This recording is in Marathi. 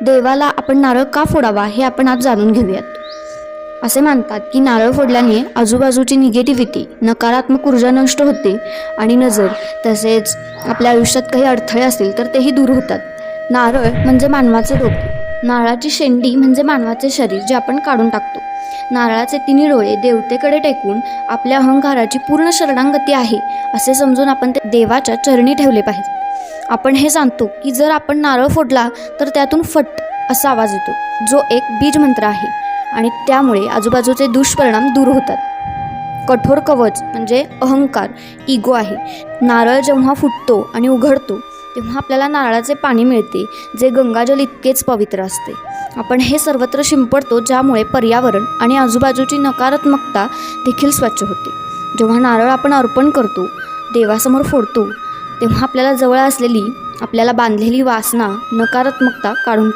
देवाला आपण नारळ का फोडावा हे आपण आज जाणून घेऊयात। असे मानतात की नारळ फोडल्याने आजूबाजूची निगेटिव्हिटी, नकारात्मक ऊर्जा नष्ट होते आणि नजर तसेच आपल्या आयुष्यात काही अडथळे असतील तर तेही दूर होतात। नारळ म्हणजे मानवाचे डोके, नारळाची शेंडी म्हणजे मानवाचे शरीर जे आपण काढून टाकतो। नारळाचे तिन्ही डोळे देवतेकडे टेकून आपल्या अहंकाराची पूर्ण शरणागती आहे असे समजून आपण ते देवाच्या चरणी ठेवले पाहिजे। आपण हे जाणतो की जर आपण नारळ फोडला तर त्यातून फट असा आवाज येतो, जो एक बीज मंत्र आहे आणि त्यामुळे आजूबाजूचे दुष्परिणाम दूर होतात। कठोर कवच म्हणजे अहंकार, इगो आहे। नारळ जेव्हा फुटतो आणि उघडतो तेव्हा आपल्याला नारळाचे पाणी मिळते, जे गंगाजल इतकेच पवित्र असते। आपण हे सर्वत्र शिंपडतो, ज्यामुळे पर्यावरण आणि आजूबाजूची नकारात्मकता देखील स्वच्छ होते। जेव्हा नारळ आपण अर्पण करतो, देवासमोर फोडतो, तेव्हा आपल्याला जवळ असलेली, आपल्याला बांधलेली वासना, नकारात्मकता काढून